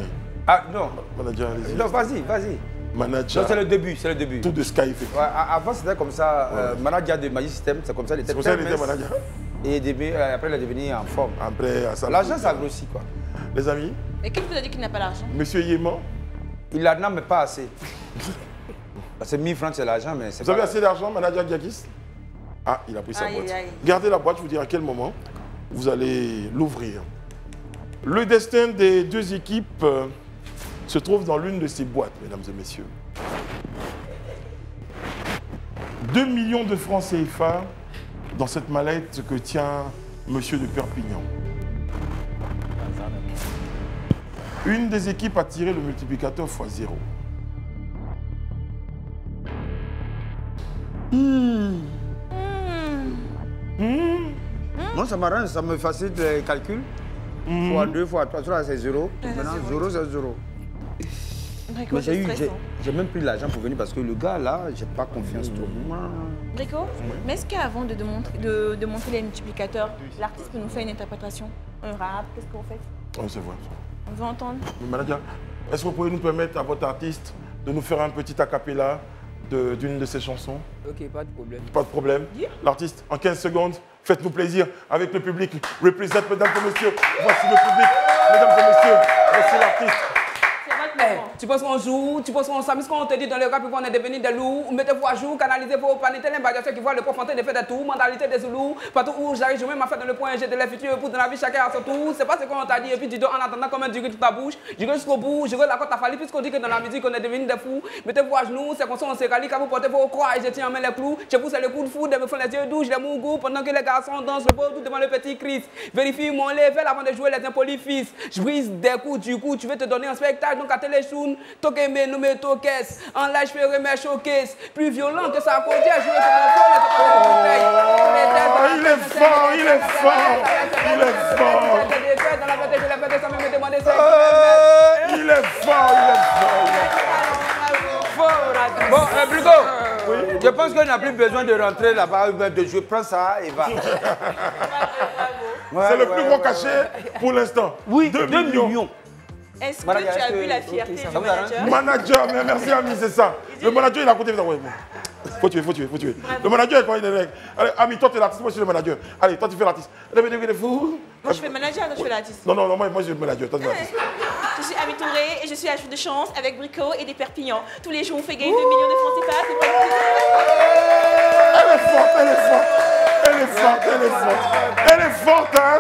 Ah non. Manager, allez-y. Non, vas-y, vas-y. Manager. Non, c'est le début, c'est le début. Tout de Sky fait. Ouais, avant, c'était comme ça. Manager de Magic System, c'est comme ça. Il était C'est pour ça qu'il très était mince. manager. Et après, il est devenu en forme. Après, à ça. L'argent, ça grossit, quoi. Les amis, Mais qui vous a dit qu'il n'a pas d'argent? monsieur Yéman, Il en a, mais pas assez. Parce que 1000 francs, c'est l'argent, mais c'est vous avez pas... assez d'argent, manager Jackis? Ah, il a pris sa Aïe, boîte. aïe. Gardez la boîte, je vous dirai à quel moment vous allez l'ouvrir. Le destin des deux équipes se trouve dans l'une de ces boîtes, mesdames et messieurs. 2 millions de francs CFA dans cette mallette que tient monsieur de Perpignan. Une des équipes a tiré le multiplicateur x 0. Moi, ça m'arrange, ça me facilite les calculs. Fois 2, fois 3, 3 c'est 0. Maintenant, 0, c'est 0. Brico, Mais c'est stressant. j'ai même pris l'argent pour venir parce que le gars là, j'ai pas confiance trop. Brico, mais est-ce qu'avant de montrer les multiplicateurs, l'artiste peut nous faire une interprétation? Un rap, qu'est-ce qu'on fait? On se voit. On veut entendre? Manager, est-ce que vous pouvez nous permettre à votre artiste de nous faire un petit acapella d'une de ses chansons? Ok, pas de problème. Pas de problème. L'artiste, en 15 secondes, faites-nous plaisir avec le public. Représente, mesdames et messieurs. Voici le public. Mesdames et messieurs, voici l'artiste. Tu penses qu'on joue, tu penses qu'on s'amuse quand on te dit dans le rap qu'on est devenu des loups, mettez-vous à jour, canalisez vos planétés, les qui voient le profondeur des faits de tout, mentalité des Zoulous, partout où j'arrive, je mets ma fête dans le point, j'ai de la future pour dans la vie, chacun à son tour, c'est pas ce qu'on t'a dit, et puis tu dois en attendant comme un duré toute ta bouche, je vais jusqu'au bout, je veux la côte à fallu, puisqu'on dit que dans la musique on est devenu des fous, mettez-vous à genoux, c'est qu'on se rallie, quand vous portez vos croix, et je tiens en main les clous, je pousse le coup de foudre, me font les yeux doux, je les mougou, pendant que les garçons dansent le beau tout devant le petit Christ, vérifie mon level avant de jouer les impolis fils, je brise des coups, du coup tu veux te donner un spectacle, donc à téléchoun, toquez mes nommés toques, en live je ferai mes showcases, plus violent que ça côté, je veux Il est fort, il est fort, il est fort. Il est fort, Bon, Brico, je pense qu'on n'a plus besoin de rentrer là-bas, de jouer, prends ça et va. C'est le plus gros cachet pour l'instant. Oui, 2 2 millions. millions. Est-ce que tu as vu la fierté du manager? Manager, mais merci ami, c'est ça. Le manager, il a côté. Faut tuer. Le manager, quand il est là. Allez, ami, toi, tu es l'artiste, moi, je suis le manager. Allez, toi, tu fais l'artiste. Moi, je fais manager, toi, je fais l'artiste. Non, moi, je suis le manager, toi, tu fais l'artiste. Je suis Ami Touré et je suis à Jour de Chance avec Brico et des Perpignan. Tous les jours, on fait gagner 2 millions de francs CFA. Elle est forte, hein.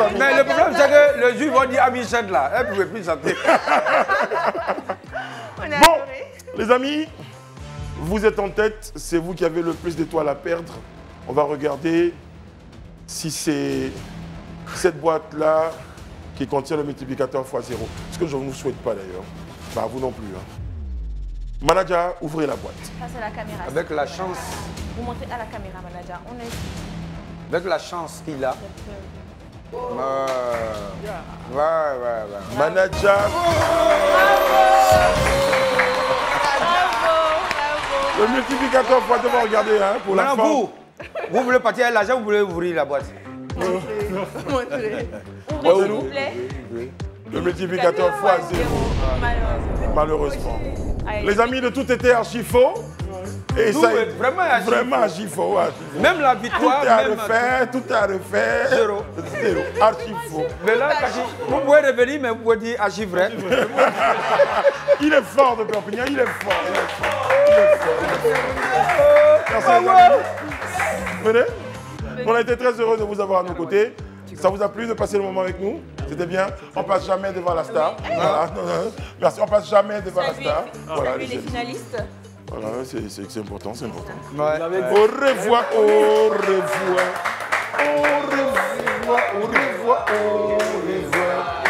Ami. Mais le problème, c'est que le juif va dire Ami chante là. Elle ne pouvait plus chanter. Bon, les amis, vous êtes en tête. C'est vous qui avez le plus d'étoiles à perdre. On va regarder si c'est cette boîte-là qui contient le multiplicateur x 0. Ce que je ne vous souhaite pas d'ailleurs. Bah, vous non plus. Hein. Manager, ouvrez la boîte. Face à la caméra. Avec la chance. Vous montrez à la caméra, manager. On est... Avec la chance qu'il a. Manager. Le multiplicateur x 0, regardez, hein, pour la fin. Vous voulez partir avec l'argent, vous voulez ouvrir la boîte. Montrez. Ouvrez, s'il vous plaît. Le multiplicateur x 0. Malheureusement. Les amis, de tout était archi faux. Et ça est vraiment archi faux. Même la victoire. Tout est à refaire. Zéro. Archi faux. Mais là, vous pouvez revenir, mais vous pouvez dire archi vrai. Il est fort de Perpignan, il est fort. Merci les amis. Venez. On a été très heureux de vous avoir à nos côtés. Ça vous a plu de passer le moment avec nous? C'était bien. On passe jamais devant la star. Voilà. Merci. On passe jamais devant la star. Voilà, les finalistes. Voilà, c'est important, c'est important. Ouais. Au revoir, au revoir. Au revoir, au revoir, au revoir.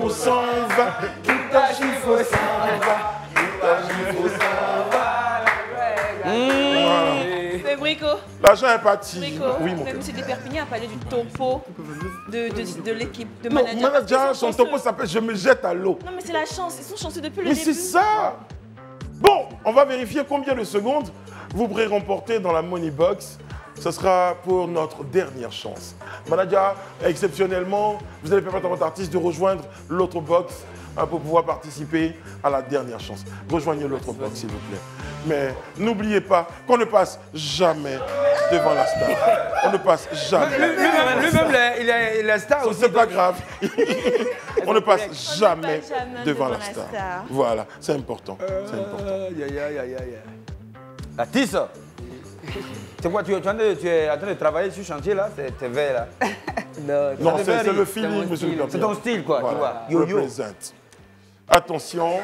On s'en va, tout à faut s'en va. Tout à faut s'en va. Voilà. Mais Brico, L'argent est parti. Brico, Oui, mon même cœur. M. Desperpignan a parlé du topo de l'équipe, de Non, manager. manager, son Parce qu'ils sont topo chanceux. s'appelle Je me jette à l'eau. Non, mais c'est la chance, ils sont chanceux depuis le Mais début. c'est ça. Bon, on va vérifier combien de secondes vous pourrez remporter dans la Money Box. Ce sera pour notre dernière chance. Manager, exceptionnellement, vous allez permettre à votre artiste de rejoindre l'autre box pour pouvoir participer à la dernière chance. Rejoignez l'autre box, s'il vous plaît. Mais n'oubliez pas qu'on ne passe jamais devant la star. On ne passe jamais. Lui-même, il est star aussi. C'est pas grave. On ne passe jamais passe jamais devant devant la la star. star. Voilà, c'est important. C'est important. La tisse. C'est quoi, tu es en train de travailler sur chantier là? C'est vert là. Non, c'est le mon feeling, monsieur le style. Perpignan. C'est ton style quoi, tu vois. Yo, Yo-yo. Attention.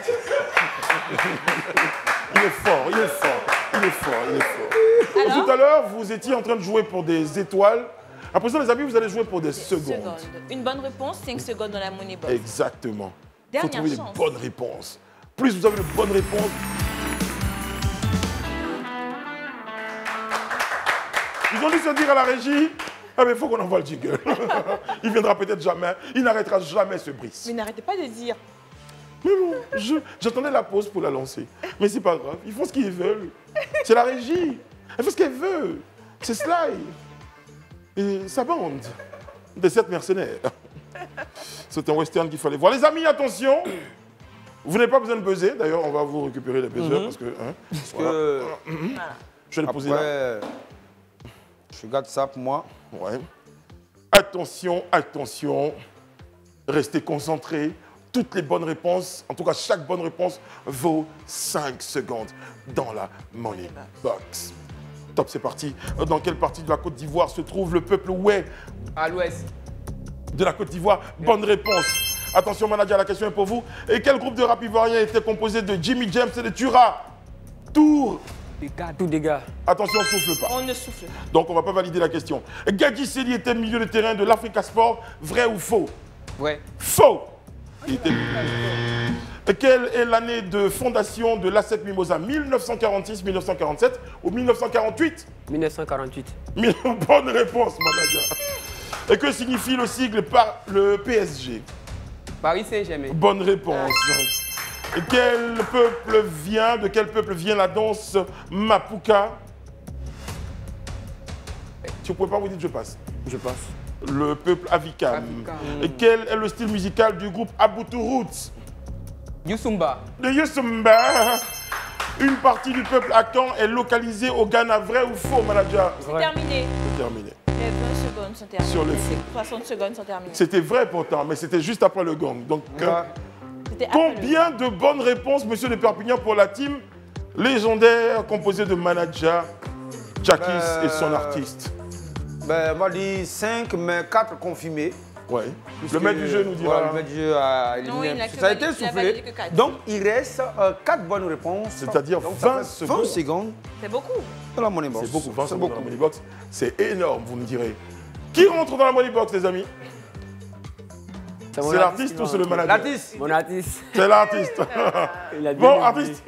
Il est fort, il est fort, il est fort, il est fort. Alors Tout à l'heure, vous étiez en train de jouer pour des étoiles. À présent, les amis, vous allez jouer pour des secondes. Une bonne réponse, 5 secondes dans la money box. Exactement. Il faut Dernière trouver chance. les bonnes réponses. Plus vous avez de bonnes réponses, ils ont dû se dire à la régie, ah mais il faut qu'on envoie le jingle. Il viendra peut-être jamais, il n'arrêtera jamais ce bris. Mais n'arrêtez pas de dire. Mais bon, j'attendais la pause pour la lancer. Mais c'est pas grave, ils font ce qu'ils veulent. C'est la régie, elle fait ce qu'elle veut. C'est Sly et sa bande de 7 mercenaires. C'est un western qu'il fallait voir. Les amis, attention. Vous n'avez pas besoin de buzzer. D'ailleurs, on va vous récupérer les buzzers parce que... Hein, Parce voilà. que Je vais les poser là. après, je garde ça pour moi. Ouais. Attention, attention. Restez concentrés. Toutes les bonnes réponses, en tout cas chaque bonne réponse, vaut 5 secondes dans la Money Box. Top, c'est parti. Dans quelle partie de la Côte d'Ivoire se trouve le peuple Oué À l'ouest. de la Côte d'Ivoire? Bonne réponse. Attention, manager, la question est pour vous. Et quel groupe de rap ivoirien était composé de Jimmy James et de Tura? Tour. Tout dégâts. Attention, souffle pas. On ne souffle pas. Donc, on ne va pas valider la question. Gadji Seli était milieu de terrain de l'Africa Sport. Vrai ou faux? Ouais. Faux. Il était... Et quelle est l'année de fondation de l'ASEC Mimosa? 1946, 1947 ou 1948? 1948. Bonne réponse, manager. Et que signifie le sigle par le PSG? Paris Saint-Germain. Bonne réponse. Et de quel peuple vient la danse Mapuka? Si vous ne pouvez pas vous dire, je passe. Je passe. Le peuple Avikam. Avikam. Et quel est le style musical du groupe Aboutou Roots? Youssumba. De Youssumba. Une partie du peuple Akan est localisée au Ghana. Vrai ou faux, manager? C'est terminé. C'est terminé. Les 20 secondes sont terminées. Sur les Les faits. 60 secondes sont terminées. C'était vrai pourtant, mais c'était juste après le gong. Donc, C'était après le- combien de bonnes réponses, monsieur de Perpignan, pour la team légendaire composée de manager, Jackies et son artiste? Ben, moi, je dis 5, mais 4 confirmés. Ouais. Puisque, Le maître du jeu nous dira. Voilà, le maître du jeu a éliminé. Non, il n'a que Ça a été validé- il a validé soufflé. que 4. Donc, il reste 4 bonnes réponses. C'est-à-dire Donc, ça 20 fait secondes. secondes C'est beaucoup. dans la money box. C'est beaucoup, 20 C'est secondes dans la beaucoup. Money Box. C'est énorme, vous me direz. Qui rentre dans la Money Box, les amis? mon C'est l'artiste ou c'est le manager? L'artiste. Mon artiste. C'est l'artiste. Il a bien Bon, aimé. artiste,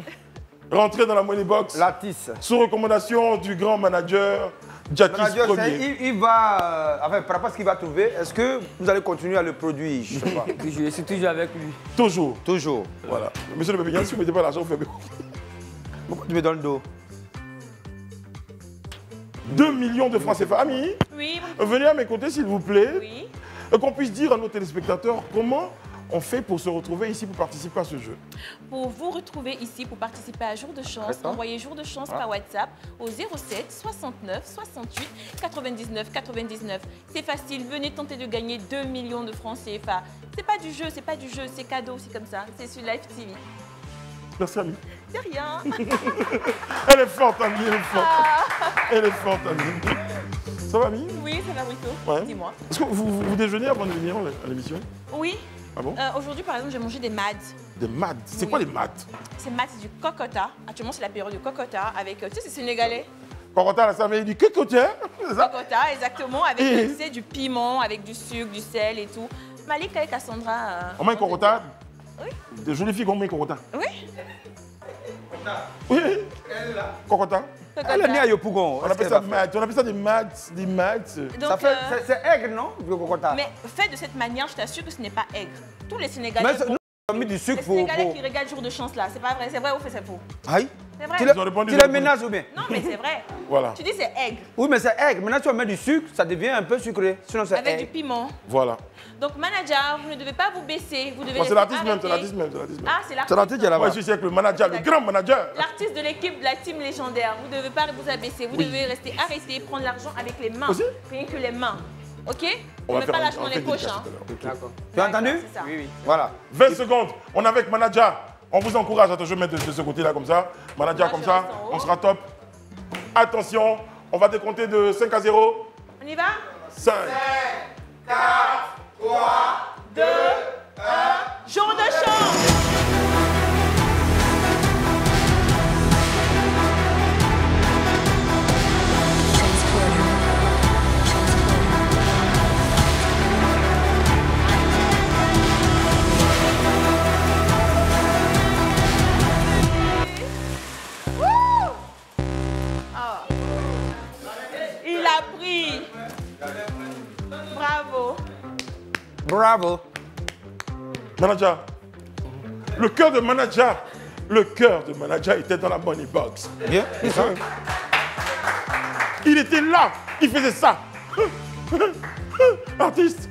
rentrez dans la Money Box L'artiste. sous recommandation du grand manager Jackies Manager, Premier. il va, enfin, par rapport à ce qu'il va trouver, est-ce que vous allez continuer à le produire? Je sais pas. Je suis toujours avec lui. Toujours. Toujours. Voilà. Monsieur le Pépinian, si vous ne mettez pas l'argent, vous faites Pourquoi tu mets dans le dos? 2 millions de francs CFA. Amis, Oui, venez à mes côtés, s'il vous plaît. oui. Et qu'on puisse dire à nos téléspectateurs comment on fait pour se retrouver ici pour participer à ce jeu. Pour vous retrouver ici pour participer à Jour de Chance, envoyez Jour de Chance par WhatsApp au 07 69 68 99 99. C'est facile, venez tenter de gagner 2 millions de francs CFA. C'est pas du jeu, c'est cadeau, c'est comme ça. C'est sur Live TV. Merci, Ami. C'est rien. Elle est forte, Ami, elle est forte. Elle est forte, Ami. Ça va, Ami? Oui, ça va, Brito. Ouais. Dis-moi. Est-ce que vous déjeunez avant de venir à l'émission? Oui, Ah bon? Aujourd'hui, par exemple, j'ai mangé des mads. Des mads? C'est quoi les mads? C'est mads, c'est du cocota. Actuellement, c'est la période du cocota avec, tu sais, c'est sénégalais. Cocota, là, ça veut dire du cocotier, c'est ça? Cocota, exactement, avec tu sais, du piment, avec du sucre, du sel et tout. Malika et Cassandra. On met cocota? Oui. Des jolies filles qui ont mis cocota? Oui. Oui. Elle est là. Cocota? Elle est née à Yopougon. On appelle ça mads. On appelle ça des mads. Des mads. Donc, c'est aigre, non? Le cocota. Mais fait de cette manière, je t'assure que ce n'est pas aigre. Tous les Sénégalais. Mais on a mis du sucre les Sénégalais qui regardent Jour de chance là, c'est pas vrai. C'est vrai ou c'est faux? Aïe. C'est vrai. Tu les menaces ou bien? Non, mais c'est vrai. Voilà. Tu dis c'est aigre. Oui, mais c'est aigre. Maintenant, tu vas mettre du sucre, ça devient un peu sucré. Sinon, c'est Avec aigre. du piment. Voilà. Donc, manager, vous ne devez pas vous baisser. Vous devez C'est l'artiste même, arrêter. c'est l'artiste même. Ah, c'est l'artiste. C'est l'artiste qui est là-bas. Moi, je suis avec le manager, le grand manager. L'artiste de l'équipe de la team légendaire. Vous ne devez pas vous abaisser. Vous devez rester arrêté, prendre l'argent avec les mains. Aussi? Rien que les mains. Ok? On ne va met faire pas l'argent dans les quelque poches. chose Hein. tout à l'heure. Ok. Tu as entendu? C'est ça. Oui, oui. Voilà. 20 secondes. On est avec manager. On vous encourage. Attends, je vais mettre de ce côté-là comme ça. Manager Moi, comme je ça. reste en haut. On sera top. Attention. On va décompter de 5 à 0. On y va? 5. 2, 1. Jour de chance! Il a pris. Bravo. Bravo. Manager. Le cœur de manager était dans la money box. Bien, c'est ça. Il était là. Il faisait ça. Artiste.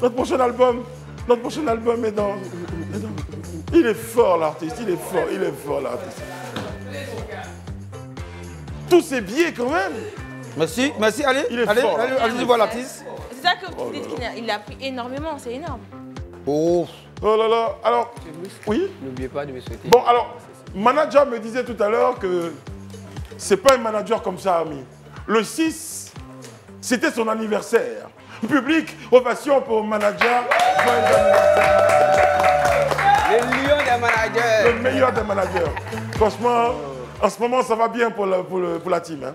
Notre prochain album est dans. Il est fort, l'artiste. Il est fort, l'artiste. Tous ces billets, quand même. Merci. Allez, Il est allez, fort, là. allez voir l'artiste. C'est ça que vous dites qu'il a pris énormément, c'est énorme. Oh. Oh là là. Alors, oui. N'oubliez pas de me souhaiter. Bon, alors, manager me disait tout à l'heure que c'est pas un manager comme ça, ami. Le 6, c'était son anniversaire. Public, ovation pour le manager. Joyeux anniversaire. Le lion des managers. Le meilleur des managers. Franchement, en ce moment, ça va bien pour la team. Hein.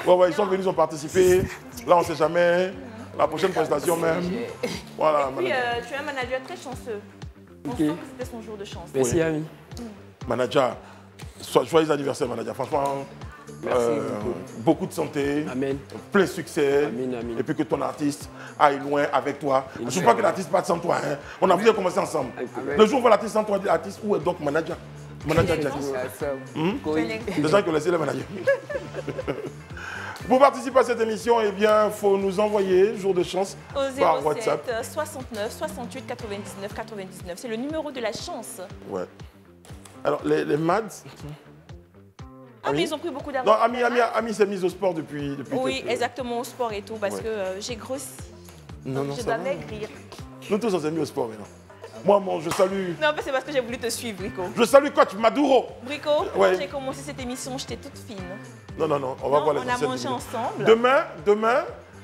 Ouais, ils sont venus, ils ont participé. Là, on ne sait jamais. La prochaine prestation même. Voilà. Et puis, tu es un manager très chanceux. On sent que c'était son jour de chance. Merci, Oui. ami. Manager, joyeux anniversaire, manager. Franchement, beaucoup de santé, Amen. plein succès, Amen, amen. et puis que ton artiste aille loin avec toi. Je ne veux pas que l'artiste parte sans toi. Hein. On a voulu commencer ensemble. Amen. Le jour où l'artiste sans toi, dit l'artiste, où est donc manager? Manager Jack. Des gens qui ont laissé le manager. Pour participer à cette émission, eh bien, il faut nous envoyer jour de chance Au par WhatsApp. 07 69 68 99 99. C'est le numéro de la chance. Ouais. Alors, les MADS. Ah, mais ils ont pris beaucoup Non, d'argent. Ami s'est mise au sport depuis Oui, quelques- exactement, au sport et tout, parce Ouais. que j'ai grossi. Non, Je ça dois va. maigrir. Nous tous, on s'est mis au sport maintenant. Moi, je salue. Non, mais c'est parce que j'ai voulu te suivre, Brico. Je salue coach Maduro. Brico, Ouais. quand j'ai commencé cette émission, j'étais toute fine. Non, on va Non, voir les on a anciennes mangé vidéos. ensemble. Demain,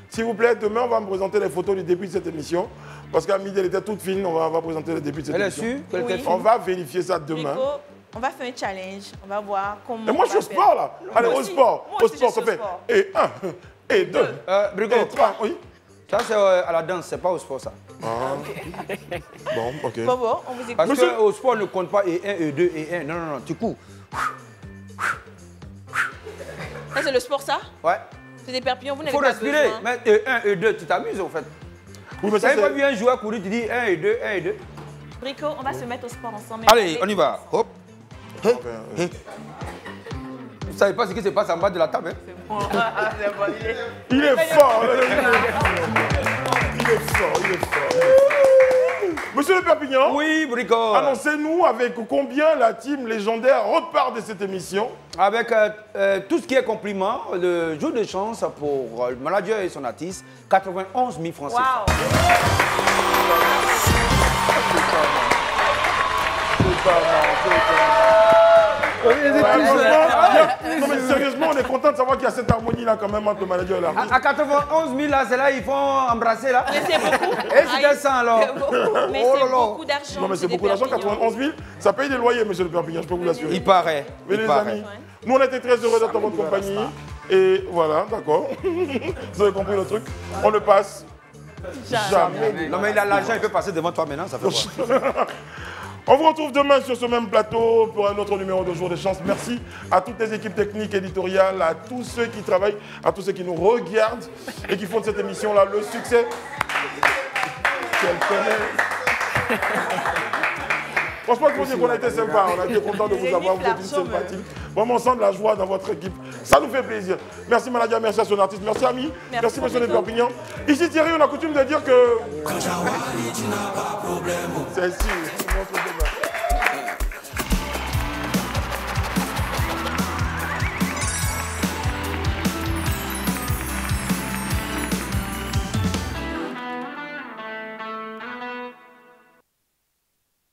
s'il vous plaît, demain, on va me présenter les photos du début de cette émission. Parce qu'à midi, elle était toute fine. On va présenter le début de cette Elle est émission. sûre qu'elle Oui. était On va vérifier ça demain. Brico, on va faire un challenge. On va voir comment. Et moi, on je suis au va sport, faire. là. Allez, Moi au aussi. sport. Moi Au aussi, sport, je ça suis au fait. sport. Et 1, et 2, Brico, et 3. Oui. ça c'est à la danse, c'est pas au sport ça. Bon, ok. Bon, on vous écoute. Parce Monsieur- qu'au sport, on ne compte pas et 1, et 2, et 1. Non, tu cours. Ça, c'est le sport, ça? Ouais. C'est des perpillons, vous Il n'avez faut pas respirer. besoin. Mais et 1 et 2, tu t'amuses en fait. Oui, mais Tu ça, n'avais pas c'est. vu un joueur courir, tu dis 1 et 2, 1 et 2. Brico, on va se mettre au sport ensemble. Allez, on y va. Hop. Hé, hé. Vous ne savez pas ce qui se passe en bas de la table. Hein? Il est fort. Il est fort. Monsieur le Perpignan, Oui, Brico. annoncez-nous avec combien la team légendaire repart de cette émission. Avec tout ce qui est compliment, le jour de chance pour le manager et son artiste, 91 000 francs. Waouh! Non mais sérieusement, on est content de savoir qu'il y a cette harmonie là quand même entre le manager et l'artiste. À 91 000 là, c'est là, ils font embrasser là. Mais c'est beaucoup. Et c'était 100 alors. Mais Oh c'est là là. beaucoup d'argent. Non mais c'est beaucoup d'argent, 91 000, ça paye des loyers, monsieur le Perpignan, je peux vous l'assurer. Il paraît. Mais il les paraît. amis, nous on était très heureux d'être en votre compagnie. Et voilà, d'accord. Vous avez compris le truc. On ne passe jamais. Non mais il a l'argent, il peut passer devant toi maintenant, ça fait quoi? On vous retrouve demain sur ce même plateau pour un autre numéro de Jour de Chance. Merci à toutes les équipes techniques, éditoriales, à tous ceux qui travaillent, à tous ceux qui nous regardent et qui font de cette émission-là le succès qu'elle connaît. Franchement, il faut dire qu'on a été sympa, on a été content de vous avoir, vous êtes une sympathique. Vraiment, on sent de la joie dans votre équipe. Ça nous fait plaisir. Merci Manadia, merci à son artiste, merci Ami, merci monsieur de Perpignan. Ici Thierry, on a coutume de dire que... C'est sûr,